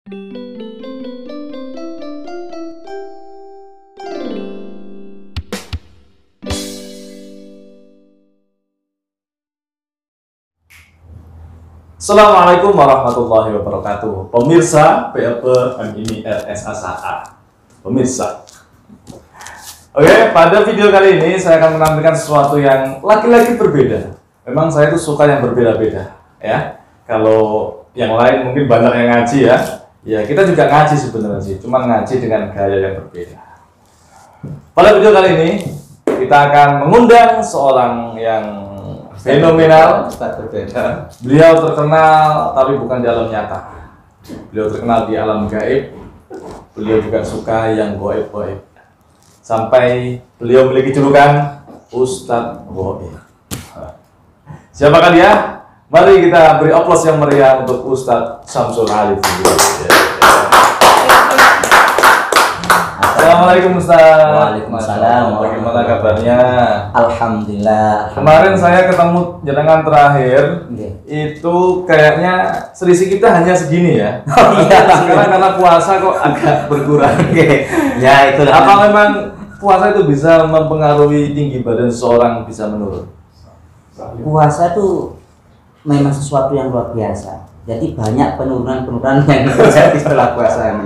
Assalamualaikum warahmatullahi wabarakatuh. Pemirsa PLP MIMI RSASA. Pemirsa. Oke, pada video kali ini saya akan menampilkan sesuatu yang lagi-lagi berbeda. Memang saya tuh suka yang berbeda-beda, ya. Kalau yang lain mungkin banyak yang ngaji ya. Ya, kita juga ngaji sebenarnya sih, cuma ngaji dengan gaya yang berbeda. Pada video kali ini kita akan mengundang seorang yang fenomenal. Beliau terkenal tapi bukan di alam nyata. Beliau terkenal di alam gaib. Beliau juga suka yang goib-goib. Sampai beliau memiliki julukan Ustadz Goib. Siapakah dia? Mari kita beri aplaus yang meriah untuk Ustadz Syamsul Arif. Assalamualaikum Ustaz. Waalaikumsalam. Bagaimana kabarnya? Alhamdulillah. Kemarin saya ketemu jenengan terakhir, itu kayaknya selisih kita hanya segini ya. Sekarang karena puasa kok agak berkurang. Ya itu. Apa memang puasa itu bisa mempengaruhi tinggi badan seseorang bisa menurun? Puasa itu memang sesuatu yang luar biasa. Jadi banyak penurunan yang terjadi setelah puasa ini.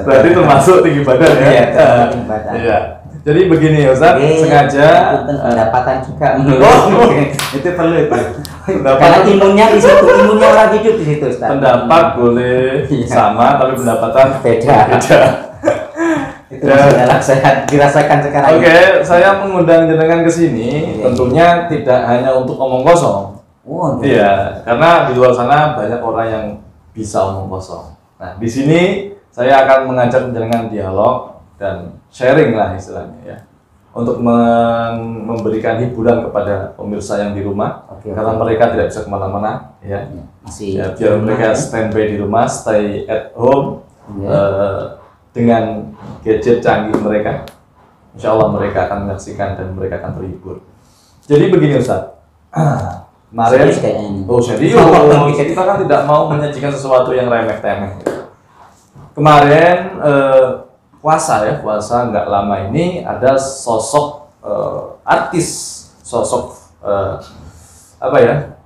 Berarti termasuk tinggi badan ya? Iya, tinggi badan. Iya. Jadi begini Ustaz, sengaja pendapatan juga menurun. Itu perlu itu. Karena pendapat, imunnya di situ, imunnya orang hidup di situ, Ustaz. pendapat boleh sama, tapi pendapatan Beda. Itu adalah sehat dirasakan sekarang. Oke, saya mengundang jenengan ke sini tentunya tidak hanya untuk omong kosong. Oh, Iya, karena di luar sana banyak orang yang bisa omong kosong. Nah, di sini saya akan mengajak jenengan dialog dan sharing lah istilahnya ya, untuk memberikan hiburan kepada pemirsa yang di rumah. Karena mereka tidak bisa kemana-mana ya. Masih Ya, biar mereka standby di rumah, stay at home dengan gadget canggih mereka. Insya Allah mereka akan menyaksikan dan mereka akan terhibur. Jadi begini Ustaz. Kemarin, serius, kita kan tidak mau menyajikan sesuatu yang remeh-temeh. Kemarin puasa nggak lama ini ada sosok artis, sosok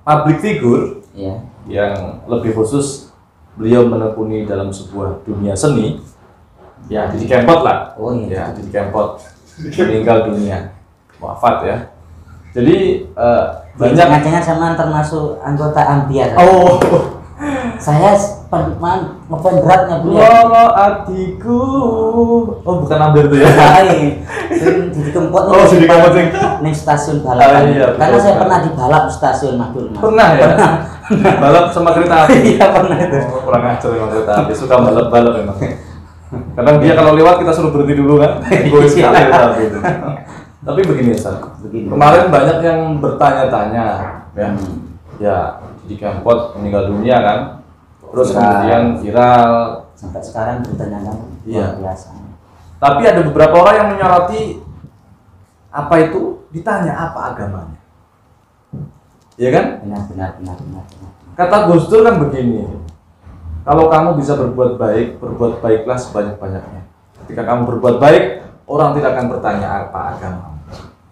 public figure yang lebih khusus beliau menekuni dalam sebuah dunia seni. Ya, Didi Kempot lah. Ya, Didi Kempot meninggal dunia, wafat ya. Jadi banyak jangan-jangan sama termasuk anggota Ambiar. Saya ngefans beratnya beliau. Lolo adikku. Oh, bukan Ambiar tuh ya. Didi Kempot Didi Kempot ning stasiun balapan. Iya, karena saya pernah dibalap di stasiun Madul. Pernah ya? Balap sama kereta api. Iya, pernah itu. Kurang ajar sama kereta api, suka balap-balap memang. Kadang dia kalau lewat kita suruh berhenti dulu kan. Egois sekali kereta api itu. Tapi begini Ustaz, kemarin banyak yang bertanya-tanya ya Didi Kempot meninggal dunia kan, terus kemudian viral sampai sekarang bertanya luar biasa. Tapi ada beberapa orang yang menyoroti apa itu, ditanya apa agamanya, ya kan? Benar. Kata Gus Dur kan begini, kalau kamu bisa berbuat baiklah sebanyak-banyaknya. Ketika kamu berbuat baik, orang tidak akan bertanya apa agama.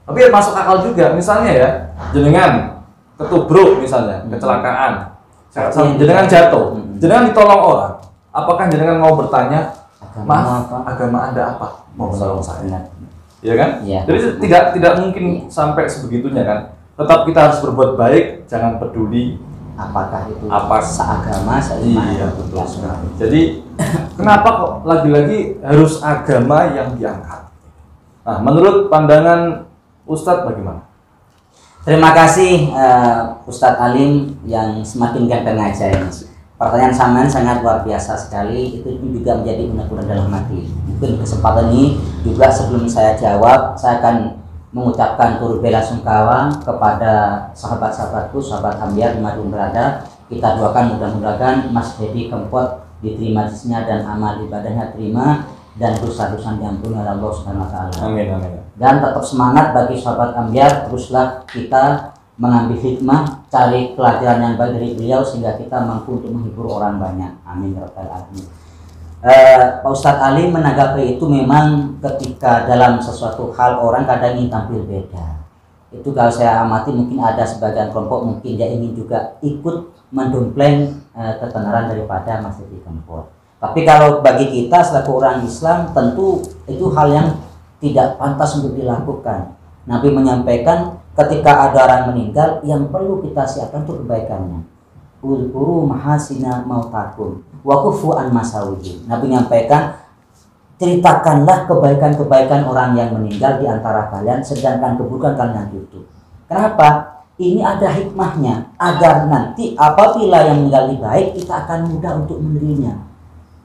Tapi masuk akal juga, misalnya ya, jenengan ketubruk misalnya, kecelakaan, jenengan jatuh, jenengan ditolong orang, apakah jenengan mau bertanya, maaf, agama Anda apa? Mau menolong saya? Iya kan? Ya. Jadi tidak mungkin sampai sebegitunya kan. Tetap kita harus berbuat baik, jangan peduli apakah itu seagama, seiman. Iya, betul sekali. Jadi kenapa kok lagi-lagi harus agama yang diangkat? Nah, menurut pandangan Ustadz bagaimana? Terima kasih Ustadz Alim yang semakin ganteng aja ini. Pertanyaan sampean sangat luar biasa sekali. Itu juga menjadi unek-unek dalam hati. Mungkin kesempatan ini juga sebelum saya jawab, saya akan mengucapkan turut bela sungkawa kepada sahabat-sahabatku, sahabat Ambiar dimanapun berada. Kita doakan mudah-mudahan Mas Didi Kempot diterima jisnya dan amal ibadahnya terima, dan dosa-dosa diampuni oleh Allah Subhanahu wa taala. Amin. Dan tetap semangat bagi sahabat Ambiar, teruslah kita mengambil hikmah, cari pelajaran yang baik dari beliau sehingga kita mampu untuk menghibur orang banyak. Amin ya rabbal alamin. Pak Ustadz Ali menanggapi itu memang ketika dalam sesuatu hal orang kadang ingin tampil beda. Itu kalau saya amati mungkin ada sebagian kelompok mungkin dia ingin juga ikut mendompleng ketenaran daripada Masjid Kempot. Tapi kalau bagi kita selaku orang Islam tentu itu hal yang tidak pantas untuk dilakukan. Nabi menyampaikan ketika ada orang meninggal yang perlu kita siapkan untuk kebaikannya. Ulkuru mahasina mautakum wa kufu an masawihi. Nabi menyampaikan ceritakanlah kebaikan-kebaikan orang yang meninggal di antara kalian, sedangkan keburukan kalian tutup. Kenapa? Ini ada hikmahnya agar nanti apabila yang meninggal baik kita akan mudah untuk menerimanya.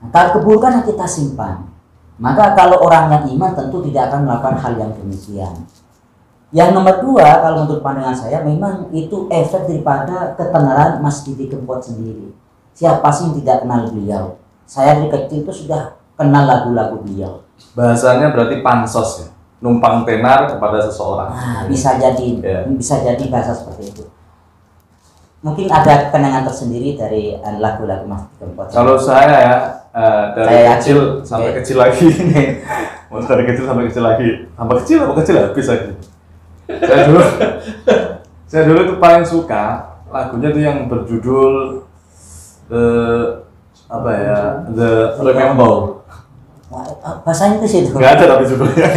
Nah, kalau keburukan yang kita simpan, maka kalau orang yang iman tentu tidak akan melakukan hal yang demikian. Yang nomor dua, kalau menurut pandangan saya, memang itu efek daripada ketenaran Masjid Kempot sendiri. Siapa sih yang tidak kenal beliau? Saya dari kecil itu sudah kenal lagu-lagu beliau. Bahasanya berarti pansos ya, numpang tenar kepada seseorang. Nah, bisa jadi bahasa seperti itu. Mungkin ada kenangan tersendiri dari lagu-lagu Masjid Kempot. Kalau saya ya dari saya kecil sampai kecil lagi nih, dari kecil sampai kecil lagi, sampai kecil apa kecil habis lagi. Saya dulu tuh paling suka lagunya tuh yang berjudul apa ya, The Remember. Bahasa Inggris itu. Nggak ada tapi judulnya.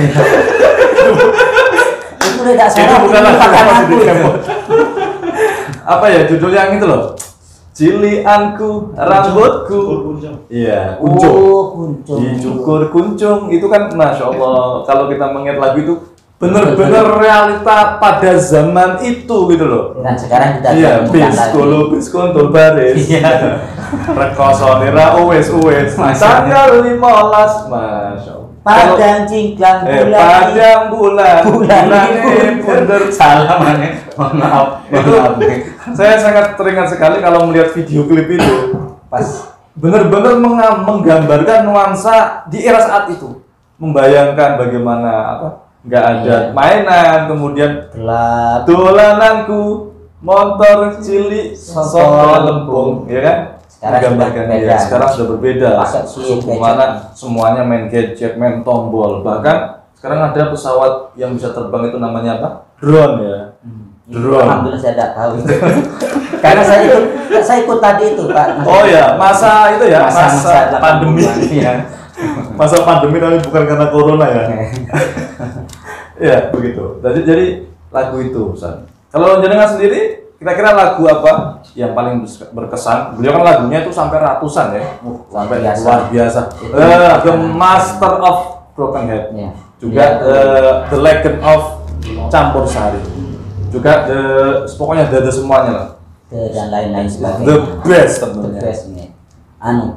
Itu tidak salah. Itu bukan lagu itu. Apa ya judul yang itu loh? Cilianku, rambutku. Iya, kuncung. Oh, kuncung. Dicukur kuncung itu kan, masya Allah. Kalau kita mengingat lagu itu benar-benar realita pada zaman itu gitu loh. Dan sekarang kita bis kontur baris. Iya. Rekoso nira uwes tanggal 15, masya Allah. Padang cingklang bulan. Padang bulan ini bener salah mana? Maaf. Saya sangat teringat sekali kalau melihat video klip itu. Pas benar-benar menggambarkan nuansa di era saat itu. Membayangkan bagaimana apa? Nggak ada mainan, kemudian gelap, dolananku motor cilik soto lempung, ya kan? Sekarang sudah berbeda. Sekarang sudah berbeda. Semuanya main gadget, main tombol. Bahkan sekarang ada pesawat yang bisa terbang itu namanya apa? Drone ya. Drone. Alhamdulillah saya tidak tahu itu. Karena saya ikut tadi itu Pak. Oh ya, masa itu ya, masa pandemi. Ya. Masa pandemi tapi bukan karena corona ya. Ya begitu. Jadi lagu itu, Ustaz. Kalau jenengan sendiri, kira-kira lagu apa yang paling berkesan? Beliau kan lagunya itu sampai ratusan ya, sampai luar biasa. The Master of Broken Heart, juga The Legend of Campur Sari, juga pokoknya ada semuanya lah. Dan lain-lain sebagainya. The best tentunya. The best nih.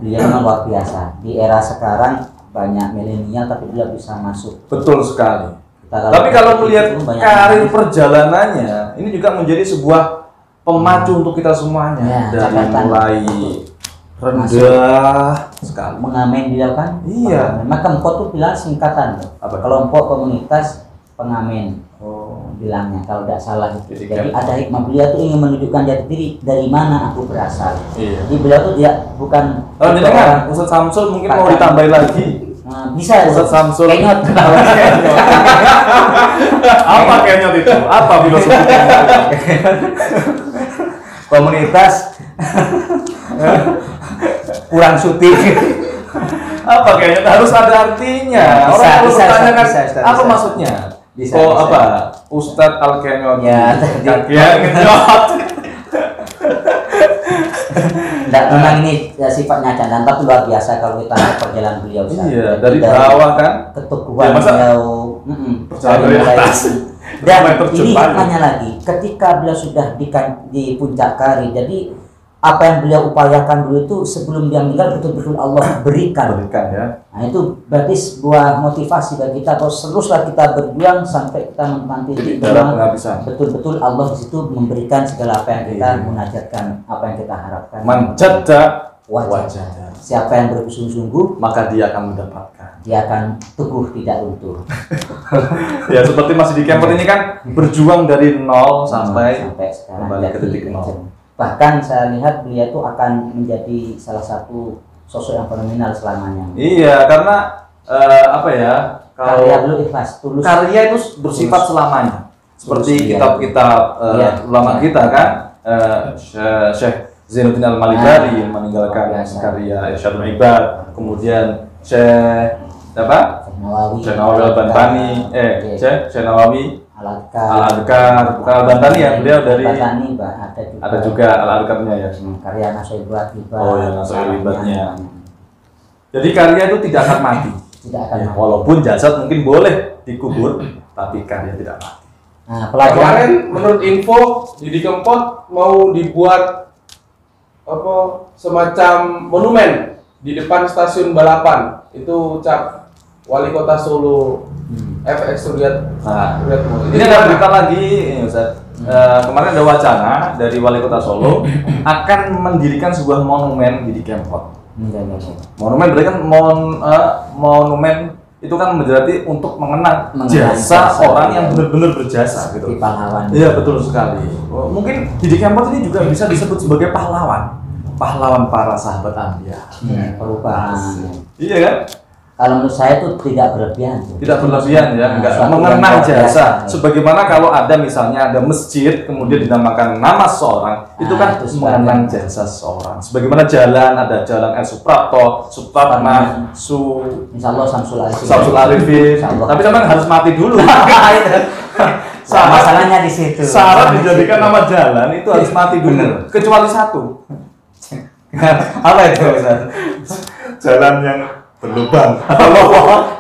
Beliau memang luar biasa. Di era sekarang banyak milenial tapi beliau bisa masuk. Betul sekali. Tapi kalau melihat karir perjalanannya, ini juga menjadi sebuah pemacu untuk kita semuanya. Dari mulai rendah sekali. Mengamen beliau kan? Iya. Maka Kempot itu bilang singkatan. Kelompok komunitas pengamen. Bilangnya kalau tidak salah itu. Jadi ada hikmah beliau tuh ingin menunjukkan jati diri dari mana aku berasal. Iya. Jadi beliau tuh dia bukan. Kalau jangan Ustaz Samsul mungkin mau ditambahin lagi. Bisa Ustaz Samsul. Kenyot. Apa kenyot itu? Apa filosofi? Komunitas kurang suti. Apa kenyot? Harus ada artinya. Orang kalau bertanya kan apa maksudnya? Apa? Ustadz Al-Kenyot. Ya, kenyot. Tidak, memang ini sifatnya candaan, tapi luar biasa kalau kita lihat perjalanan beliau. Iya, dari bawah kan. Keteguhan beliau. Dari atas. Dan ini hikmahnya lagi, ketika beliau sudah di puncak karir, jadi apa yang beliau upayakan dulu itu sebelum dia meninggal betul-betul Allah berikan ya. Nah itu berarti sebuah motivasi bagi kita, atau teruslah kita berjuang sampai kita menanti betul-betul Allah di situ memberikan segala apa yang kita munajatkan, apa yang kita harapkan. Manjada wajah. Siapa yang bersungguh-sungguh maka dia akan mendapatkan. Dia akan teguh tidak luntur. Ya seperti Masjid Kempot ini kan berjuang dari nol sampai sekarang kembali ke titik nol. Bahkan saya lihat beliau itu akan menjadi salah satu sosok yang fenomenal selamanya. Iya, karena apa ya? Kalau Karya beliau ikhlas, tulus. karya itu bersifat selamanya. Seperti Tulus, iya. kitab-kitab Iya. ulama Iya. kita kan, Syekh Zainuddin Al-Malibari yang meninggalkan luar biasa. karya Irsyadul Ibad, kemudian Syekh apa? Nawawi, Syekh Nawawi Al-Bantani, Iya. Syekh Nawawi Al-Adkar, Al-Adkar, bukan Al-Bantani ya, beliau dari Al-Bantani, Mbak, ada juga Al-Adkarnya ya. karya Nasoibul Ibad. Oh, ya, Nasoibul Ibadnya. Jadi karya itu tidak akan mati. Tidak akan Ya, mati. walaupun jasad mungkin boleh dikubur, tapi karya tidak mati. Nah, Kemarin pelajaran menurut info Didi Kempot mau dibuat apa semacam monumen di depan stasiun balapan. Itu ucap Wali Kota Solo FX Suryat. Nah, Suryatmo. ini ada berita lagi, ini Ustaz. Kemarin ada wacana dari Wali Kota Solo akan mendirikan sebuah monumen di Kempot. enggak. Monumen berarti kan monumen itu kan berarti untuk mengenang Mengenang jasa jasa, orang iya. yang benar-benar berjasa gitu. Seperti pahlawan. Iya, betul sekali. Mungkin Didi Kempot ini juga bisa disebut sebagai pahlawan para sahabat Anbiya. Perubahan. Iya kan? Kalau menurut saya itu tidak berlebihan. Tidak berlebihan ya, Nah, enggak suatu mengenang yang luar jasa. biasa. Sebagaimana kalau ada misalnya ada masjid kemudian dinamakan nama seseorang, itu kan itu mengenang sebenarnya. jasa seseorang. Sebagaimana jalan ada jalan Suprapto, Supratman, Insya Allah Samsul Arifin. Samsul Arifin. Insya Allah. Tapi memang harus mati dulu. Nah, masalahnya di situ. Syarat dijadikan nama jalan itu harus mati dulu. Kecuali satu. Apa itu? Jalan yang berlubang.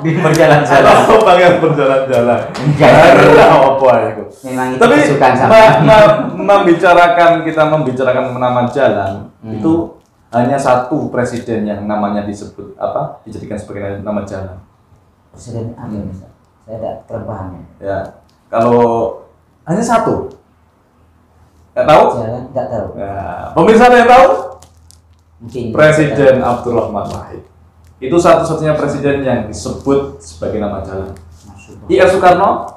Di perjalanan Ada lubang yang berjalan-jalan. Ada apa itu? Memang itu Tapi kesukaan sama. kita membicarakan nama jalan itu hanya satu presiden yang namanya disebut dijadikan sebagai nama jalan. Presiden apa ini? Saya tidak terpahamnya. Ya, kalau hanya satu, nggak tahu? Jalan tidak tahu. Ya, pemirsa ada yang tahu? Mungkin Presiden Abdurrahman Wahid. Itu satu-satunya presiden yang disebut sebagai nama jalan. I.R. Soekarno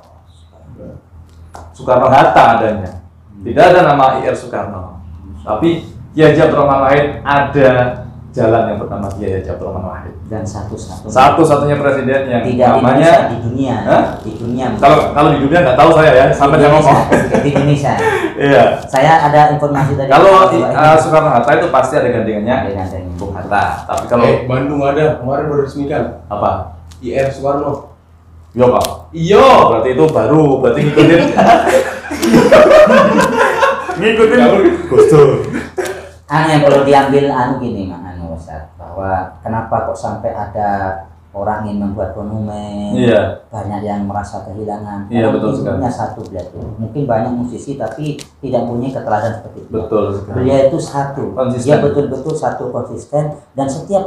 Hatta adanya. Tidak ada nama I.R. Soekarno. Tapi Kiai Haji Abdurrahman Wahid ada jalan yang bernama Kiai Haji Abdurrahman Wahid. dan satu-satunya. Satu-satunya presiden yang Tidak namanya di dunia. Hah? Di dunia. kalau di dunia nggak tahu saya ya, sampai dia ngomong. Di Indonesia. Iya. Saya ada informasi tadi. Kalau Soekarno Hatta itu pasti ada gandengannya Ada gandengannya. Bung Hatta. Tapi kalau Bandung ada kemarin baru resmikan apa? IR Soekarno. Yo Pak. Iyo. Berarti itu baru, berarti ngikutin Gus Dur. Yang perlu diambil gini Ustaz, bahwa kenapa kok sampai ada orang yang membuat monumen, Iya. banyak yang merasa kehilangan. Iya, Karena betul mungkin sekali. punya satu beliau itu. Mungkin banyak musisi tapi tidak punya keteladanan seperti itu. Betul sekali. Beliau itu satu, Konsisten. dia betul-betul satu konsisten, dan setiap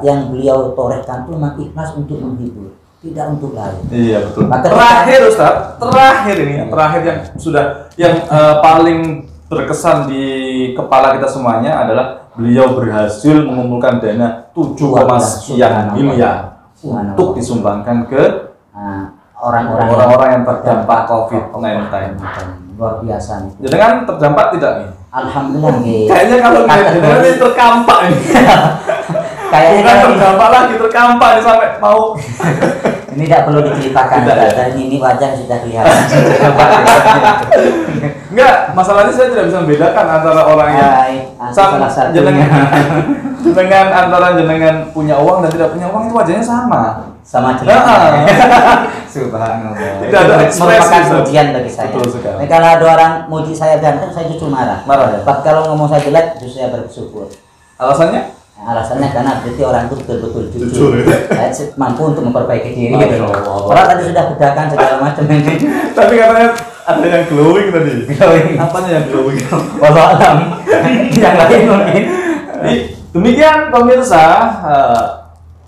yang beliau torehkan itu memang ikhlas untuk menghibur, tidak untuk lain. Iya betul. Maka Terakhir Ustaz, terakhir yang sudah yang paling berkesan di kepala kita semuanya adalah beliau berhasil mengumpulkan dana 7, sekian miliar untuk disumbangkan ke orang-orang yang terdampak COVID-19. Luar biasa nih. Jadi kan terdampak tidak nih? Alhamdulillah nih. Kayaknya kalau ngelihat ini terkampak ini. Kayaknya Bukan kalau terdampak lagi, terkampak nih sampai mau. ini tidak perlu diceritakan. Tidak, ya? Dan ini wajah sudah kelihatan. Enggak, masalahnya saya tidak bisa membedakan antara orang yang Salah satunya. jenengan antara jenengan punya uang dan tidak punya uang itu wajahnya sama. Sama Nah, Subhanallah. Tidak ada Itu ekspresi, merupakan Ustaz. pujian bagi saya. Betul sekali. Nah, kalau ada orang muji saya ganteng, saya justru marah. Marah, ya? Tapi kalau ngomong saya jelek, justru saya bersyukur. Alasannya? Nah, alasannya karena berarti orang itu betul-betul Jujur, jujur. ya? Saya mampu untuk memperbaiki diri. Masya Gitu. Allah. Orang tadi sudah bedakan segala macam ini. Tapi katanya ada yang glowing tadi. Glowing. Apanya yang glowing? Walau alam. Yang lain mungkin. Demikian pemirsa,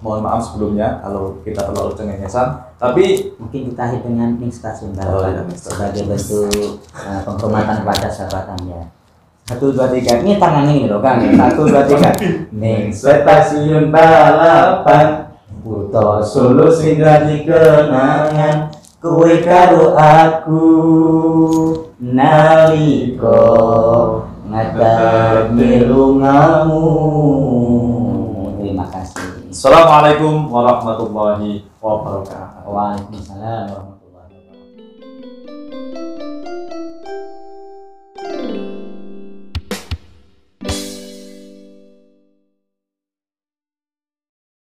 mohon maaf sebelumnya kalau kita terlalu cengengesan, tapi Mungkin kita akhir dengan link stasiun Oh, iya, balapan stasiun. sebagai bentuk penghormatan kepada sahabat Anda. 1, 2, 3. Ini tangannya ini loh Kang. 1, 2, 3. Ning stasiun balapan Buto Solo sing dadi kenangan kowe karo aku nalika ngadani lungamu. Terima Assalamualaikum warahmatullahi wabarakatuh. Waalaikumsalam warahmatullahi wabarakatuh.